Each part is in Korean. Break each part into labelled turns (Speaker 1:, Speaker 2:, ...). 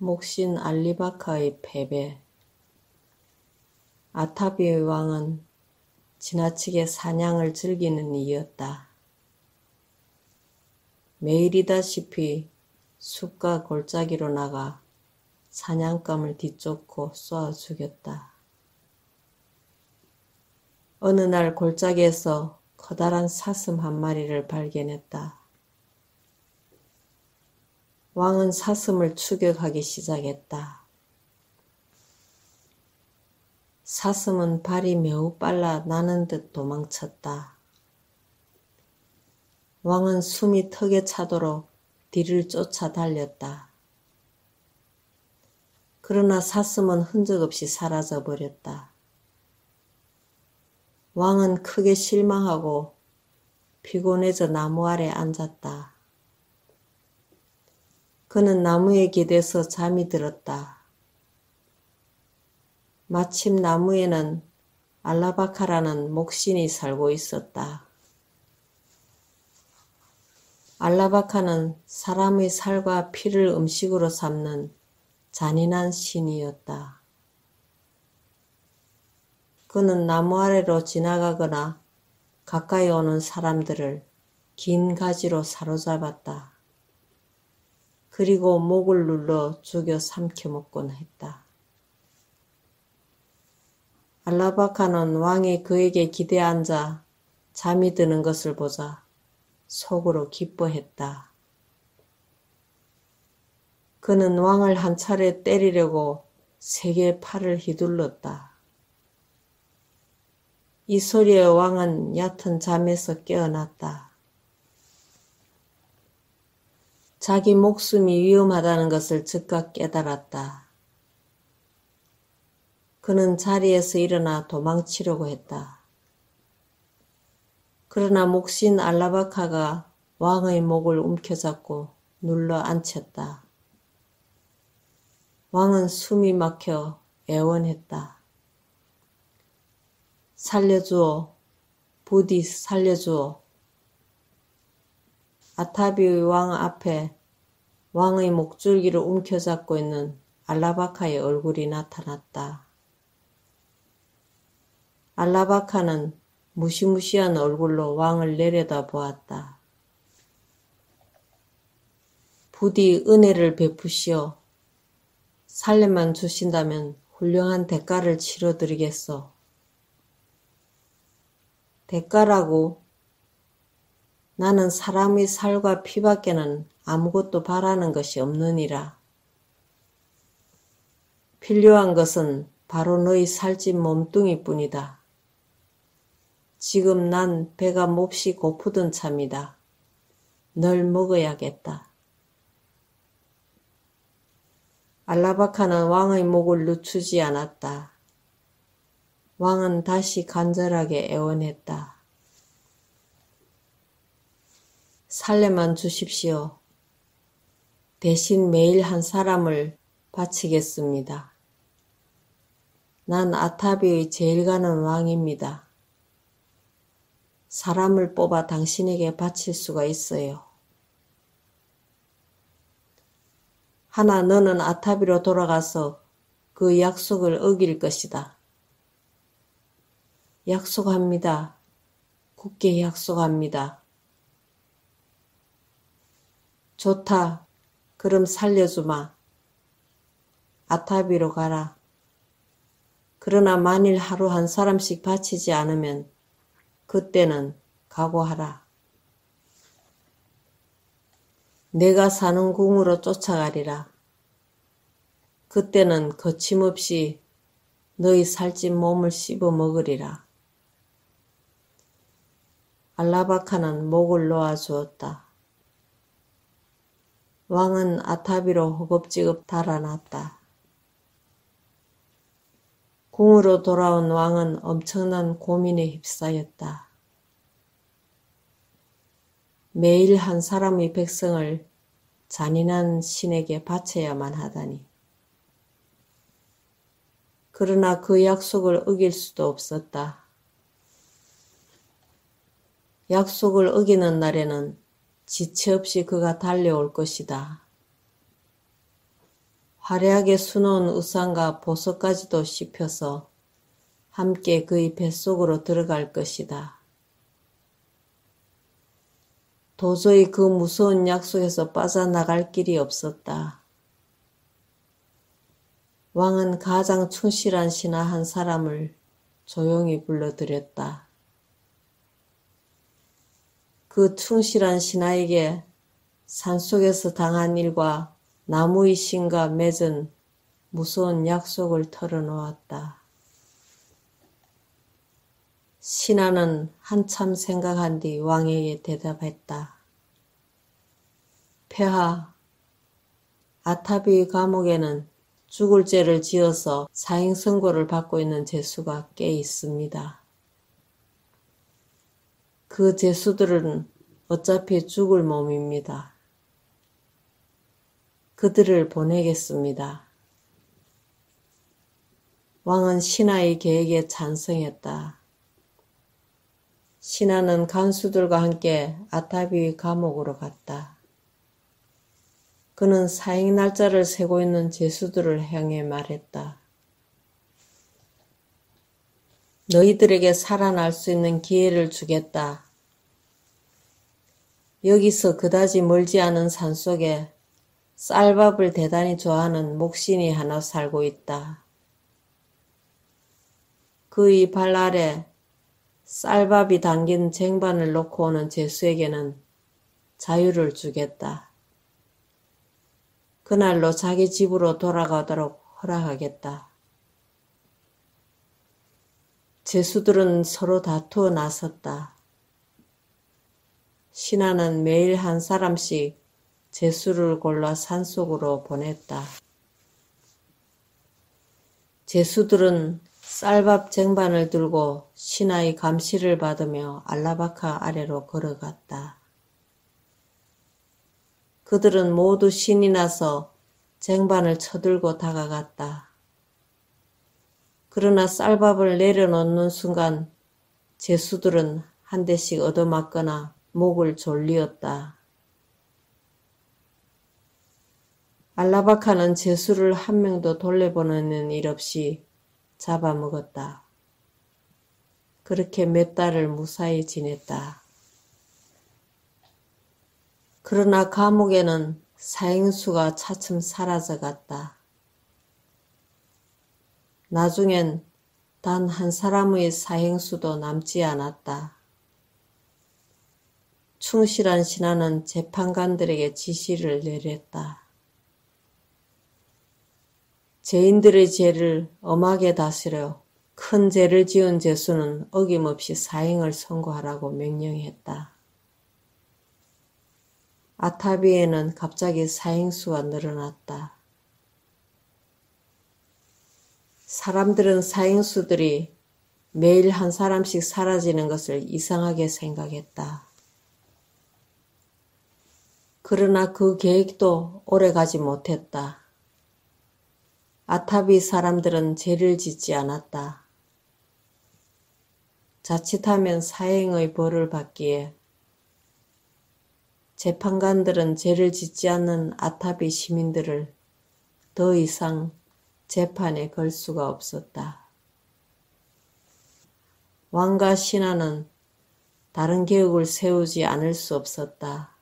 Speaker 1: 목신 알리바카의 패배. 아타비의 왕은 지나치게 사냥을 즐기는 이였다. 매일이다시피 숲과 골짜기로 나가 사냥감을 뒤쫓고 쏘아 죽였다. 어느 날 골짜기에서 커다란 사슴 한 마리를 발견했다. 왕은 사슴을 추격하기 시작했다. 사슴은 발이 매우 빨라 나는 듯 도망쳤다. 왕은 숨이 턱에 차도록 뒤를 쫓아 달렸다. 그러나 사슴은 흔적 없이 사라져 버렸다. 왕은 크게 실망하고 피곤해져 나무 아래 앉았다. 그는 나무에 기대서 잠이 들었다. 마침 나무에는 알라바카라는 목신이 살고 있었다. 알라바카는 사람의 살과 피를 음식으로 삼는 잔인한 신이었다. 그는 나무 아래로 지나가거나 가까이 오는 사람들을 긴 가지로 사로잡았다. 그리고 목을 눌러 죽여 삼켜먹곤 했다. 알라바카는 왕이 그에게 기대 앉아 잠이 드는 것을 보자 속으로 기뻐했다. 그는 왕을 한 차례 때리려고 세게 팔을 휘둘렀다. 이 소리에 왕은 얕은 잠에서 깨어났다. 자기 목숨이 위험하다는 것을 즉각 깨달았다. 그는 자리에서 일어나 도망치려고 했다. 그러나 목신 알라바카가 왕의 목을 움켜잡고 눌러 앉혔다. 왕은 숨이 막혀 애원했다. 살려주오, 부디 살려주오. 아타비의 왕 앞에 왕의 목줄기를 움켜잡고 있는 알라바카의 얼굴이 나타났다. 알라바카는 무시무시한 얼굴로 왕을 내려다보았다. 부디 은혜를 베푸시오. 살려만 주신다면 훌륭한 대가를 치러드리겠소. 대가라고? 나는 사람의 살과 피밖에는 아무것도 바라는 것이 없느니라. 필요한 것은 바로 너희 살찐 몸뚱이뿐이다. 지금 난 배가 몹시 고프던 참이다. 널 먹어야겠다. 알라바카는 왕의 목을 늦추지 않았다. 왕은 다시 간절하게 애원했다. 살려만 주십시오. 대신 매일 한 사람을 바치겠습니다. 난 아타비의 제일 가는 왕입니다. 사람을 뽑아 당신에게 바칠 수가 있어요. 하나 너는 아타비로 돌아가서 그 약속을 어길 것이다. 약속합니다. 굳게 약속합니다. 좋다. 그럼 살려주마. 아타비로 가라. 그러나 만일 하루 한 사람씩 바치지 않으면 그때는 각오하라. 내가 사는 궁으로 쫓아가리라. 그때는 거침없이 너희 살찐 몸을 씹어 먹으리라. 알라바카는 목을 놓아주었다. 왕은 아타비로 허겁지겁 달아났다. 궁으로 돌아온 왕은 엄청난 고민에 휩싸였다. 매일 한 사람의 백성을 잔인한 신에게 바쳐야만 하다니. 그러나 그 약속을 어길 수도 없었다. 약속을 어기는 날에는 지체 없이 그가 달려올 것이다. 화려하게 수놓은 우산과 보석까지도 씹혀서 함께 그의 뱃속으로 들어갈 것이다. 도저히 그 무서운 약속에서 빠져나갈 길이 없었다. 왕은 가장 충실한 신하 한 사람을 조용히 불러들였다. 그 충실한 신하에게 산속에서 당한 일과 나무의 신과 맺은 무서운 약속을 털어놓았다. 신하는 한참 생각한 뒤 왕에게 대답했다. 폐하, 아타비 감옥에는 죽을 죄를 지어서 사형 선고를 받고 있는 죄수가 꽤 있습니다. 그 죄수들은 어차피 죽을 몸입니다. 그들을 보내겠습니다. 왕은 신하의 계획에 찬성했다. 신하는 간수들과 함께 아타비 감옥으로 갔다. 그는 사형 날짜를 세고 있는 죄수들을 향해 말했다. 너희들에게 살아날 수 있는 기회를 주겠다. 여기서 그다지 멀지 않은 산속에 쌀밥을 대단히 좋아하는 목신이 하나 살고 있다. 그의 발 아래 쌀밥이 담긴 쟁반을 놓고 오는 죄수에게는 자유를 주겠다. 그날로 자기 집으로 돌아가도록 허락하겠다. 죄수들은 서로 다투어 나섰다. 신하는 매일 한 사람씩 죄수를 골라 산속으로 보냈다. 죄수들은 쌀밥 쟁반을 들고 신하의 감시를 받으며 알라바카 아래로 걸어갔다. 그들은 모두 신이 나서 쟁반을 쳐들고 다가갔다. 그러나 쌀밥을 내려놓는 순간 죄수들은 한 대씩 얻어맞거나 목을 졸리었다. 알라바카는 죄수를 한 명도 돌려보내는 일 없이 잡아먹었다. 그렇게 몇 달을 무사히 지냈다. 그러나 감옥에는 사형수가 차츰 사라져갔다. 나중엔 단 한 사람의 사형수도 남지 않았다. 충실한 신하는 재판관들에게 지시를 내렸다. 죄인들의 죄를 엄하게 다스려 큰 죄를 지은 죄수는 어김없이 사형을 선고하라고 명령했다. 아타비에는 갑자기 사형수가 늘어났다. 사람들은 사형수들이 매일 한 사람씩 사라지는 것을 이상하게 생각했다. 그러나 그 계획도 오래가지 못했다. 아타비 사람들은 죄를 짓지 않았다. 자칫하면 사형의 벌을 받기에 재판관들은 죄를 짓지 않는 아타비 시민들을 더 이상 재판에 걸 수가 없었다. 왕과 신하는 다른 계획을 세우지 않을 수 없었다.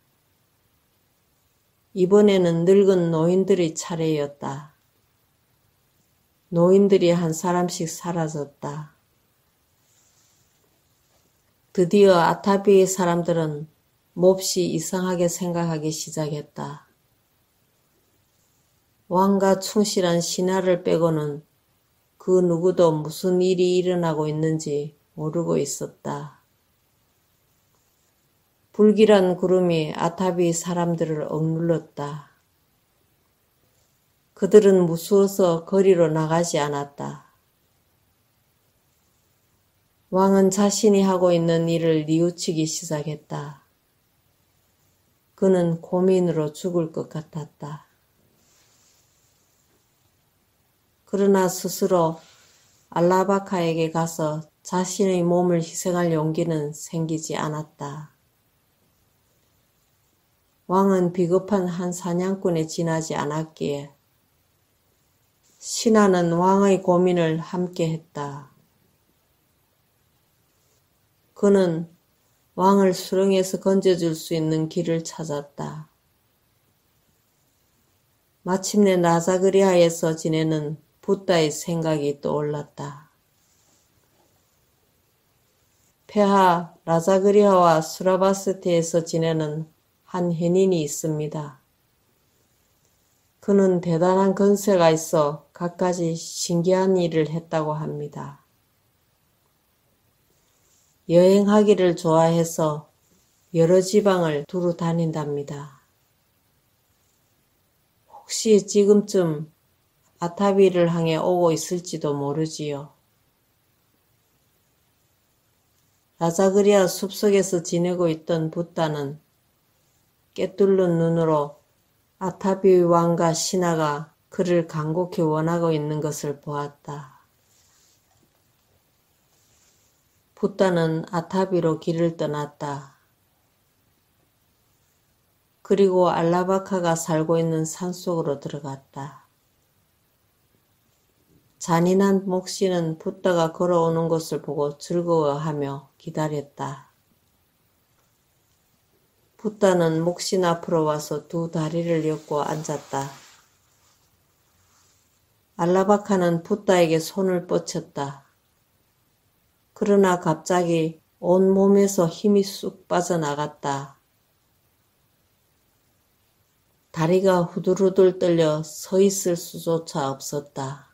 Speaker 1: 이번에는 늙은 노인들의 차례였다. 노인들이 한 사람씩 사라졌다. 드디어 아타비의 사람들은 몹시 이상하게 생각하기 시작했다. 왕과 충실한 신하를 빼고는 그 누구도 무슨 일이 일어나고 있는지 모르고 있었다. 불길한 구름이 아타비 사람들을 억눌렀다. 그들은 무서워서 거리로 나가지 않았다. 왕은 자신이 하고 있는 일을 뉘우치기 시작했다. 그는 고민으로 죽을 것 같았다. 그러나 스스로 알라바카에게 가서 자신의 몸을 희생할 용기는 생기지 않았다. 왕은 비겁한 한 사냥꾼에 지나지 않았기에 신하는 왕의 고민을 함께 했다. 그는 왕을 수렁에서 건져줄 수 있는 길을 찾았다. 마침내 나자그리아에서 지내는 붓다의 생각이 떠올랐다. 폐하 라자그리아와 수라바스티에서 지내는 한 해닌이 있습니다. 그는 대단한 건세가 있어 갖가지 신기한 일을 했다고 합니다. 여행하기를 좋아해서 여러 지방을 두루 다닌답니다. 혹시 지금쯤 아타비를 향해 오고 있을지도 모르지요. 라자그리아 숲속에서 지내고 있던 붓다는 깨뚫는 눈으로 아타비 왕과 신하가 그를 간곡히 원하고 있는 것을 보았다. 붓다는 아타비로 길을 떠났다. 그리고 알라바카가 살고 있는 산속으로 들어갔다. 잔인한 목시는 붓다가 걸어오는 것을 보고 즐거워하며 기다렸다. 붓다는 목신 앞으로 와서 두 다리를 엮고 앉았다. 알라바카는 붓다에게 손을 뻗쳤다. 그러나 갑자기 온 몸에서 힘이 쑥 빠져나갔다. 다리가 후들후들 떨려 서 있을 수조차 없었다.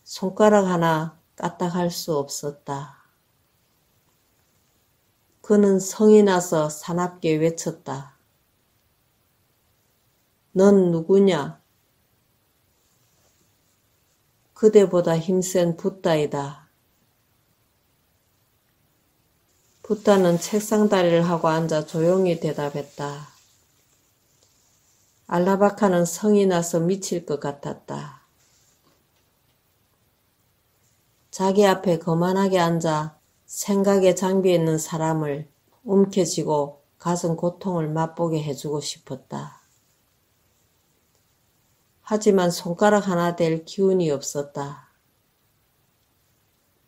Speaker 1: 손가락 하나 까딱할 수 없었다. 그는 성이 나서 사납게 외쳤다. 넌 누구냐? 그대보다 힘센 붓다이다. 붓다는 책상 다리를 하고 앉아 조용히 대답했다. 알라바카는 성이 나서 미칠 것 같았다. 자기 앞에 거만하게 앉아 생각에 잠겨 있는 사람을 움켜쥐고 가슴 고통을 맛보게 해주고 싶었다. 하지만 손가락 하나 댈 기운이 없었다.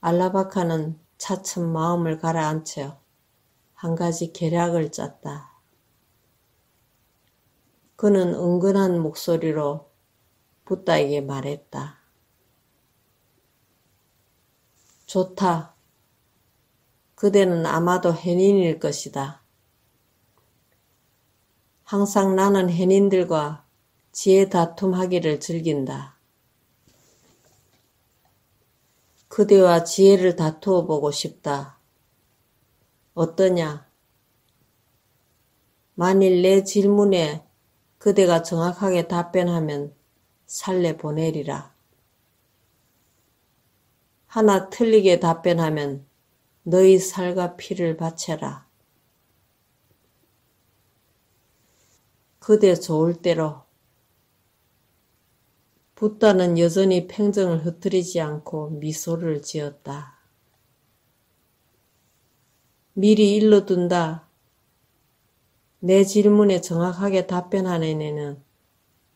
Speaker 1: 알라바카는 차츰 마음을 가라앉혀 한 가지 계략을 짰다. 그는 은근한 목소리로 붓다에게 말했다. 좋다. 그대는 아마도 해닌일 것이다. 항상 나는 해닌들과 지혜 다툼하기를 즐긴다. 그대와 지혜를 다투어 보고 싶다. 어떠냐? 만일 내 질문에 그대가 정확하게 답변하면 살래 보내리라. 하나 틀리게 답변하면 너희 살과 피를 바쳐라. 그대 좋을 대로. 붓다는 여전히 팽정을 흐트리지 않고 미소를 지었다. 미리 일러둔다. 내 질문에 정확하게 답변하는 애는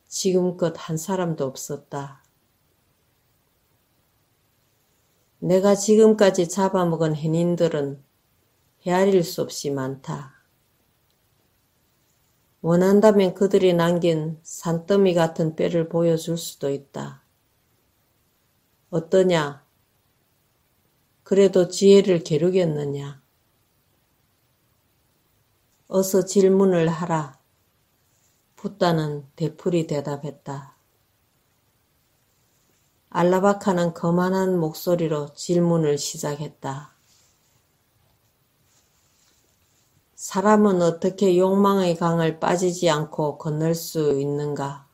Speaker 1: 지금껏 한 사람도 없었다. 내가 지금까지 잡아먹은 해닌들은 헤아릴 수 없이 많다. 원한다면 그들이 남긴 산더미 같은 뼈를 보여줄 수도 있다. 어떠냐? 그래도 지혜를 게으르겠느냐? 어서 질문을 하라. 붓다는 되풀이 대답했다. 알라바카는 거만한 목소리로 질문을 시작했다. 사람은 어떻게 욕망의 강을 빠지지 않고 건널 수 있는가?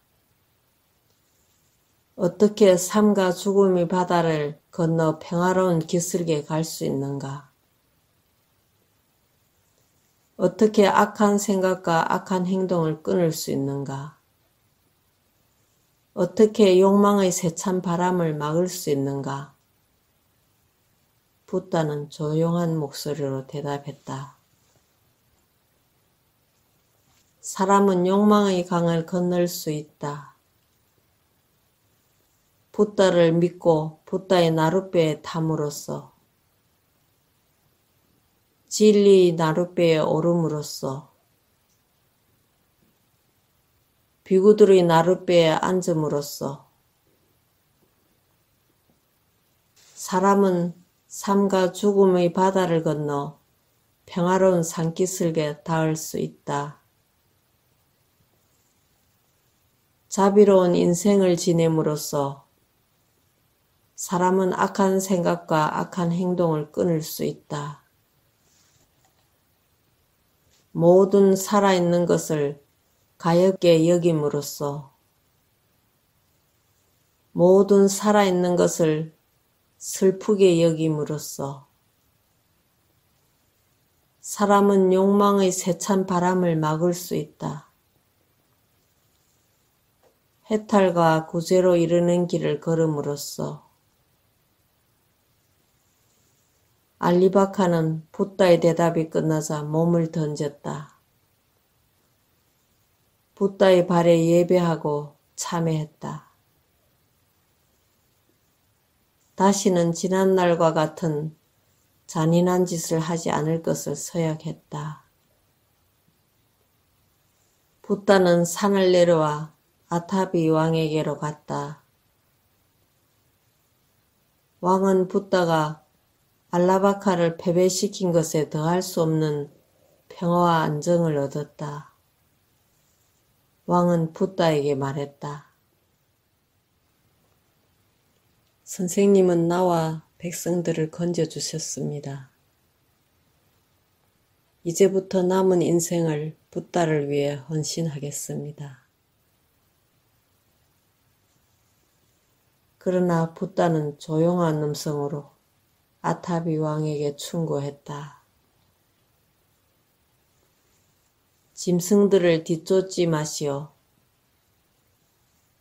Speaker 1: 어떻게 삶과 죽음의 바다를 건너 평화로운 기슭에 갈 수 있는가? 어떻게 악한 생각과 악한 행동을 끊을 수 있는가? 어떻게 욕망의 세찬 바람을 막을 수 있는가? 붓다는 조용한 목소리로 대답했다. 사람은 욕망의 강을 건널 수 있다. 붓다를 믿고 붓다의 나룻배에 탐으로써 진리의 나룻배에 오름으로써 비구들의 나룻배에 앉음으로써 사람은 삶과 죽음의 바다를 건너 평화로운 산기슭에 닿을 수 있다. 자비로운 인생을 지냄으로써 사람은 악한 생각과 악한 행동을 끊을 수 있다. 모든 살아있는 것을 가엾게 여김으로써 모든 살아있는 것을 슬프게 여김으로써 사람은 욕망의 세찬 바람을 막을 수 있다. 해탈과 구제로 이르는 길을 걸음으로써 알리바카는 붓다의 대답이 끝나자 몸을 던졌다. 붓다의 발에 예배하고 참회했다. 다시는 지난날과 같은 잔인한 짓을 하지 않을 것을 서약했다. 붓다는 산을 내려와 아타비 왕에게로 갔다. 왕은 붓다가 알라바카를 패배시킨 것에 더할 수 없는 평화와 안정을 얻었다. 왕은 붓다에게 말했다. 선생님은 나와 백성들을 건져주셨습니다. 이제부터 남은 인생을 붓다를 위해 헌신하겠습니다. 그러나 붓다는 조용한 음성으로 아타비 왕에게 충고했다. 짐승들을 뒤쫓지 마시오.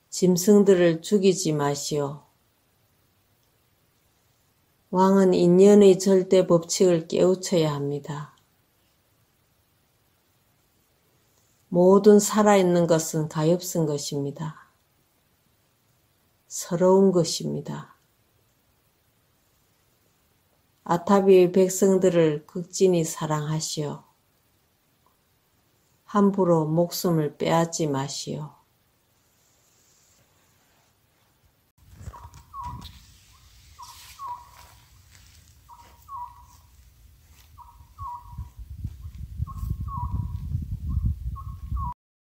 Speaker 1: 짐승들을 죽이지 마시오. 왕은 인연의 절대 법칙을 깨우쳐야 합니다. 모든 살아있는 것은 가엾은 것입니다. 서러운 것입니다. 아타비의 백성들을 극진히 사랑하시오. 함부로 목숨을 빼앗지 마시오.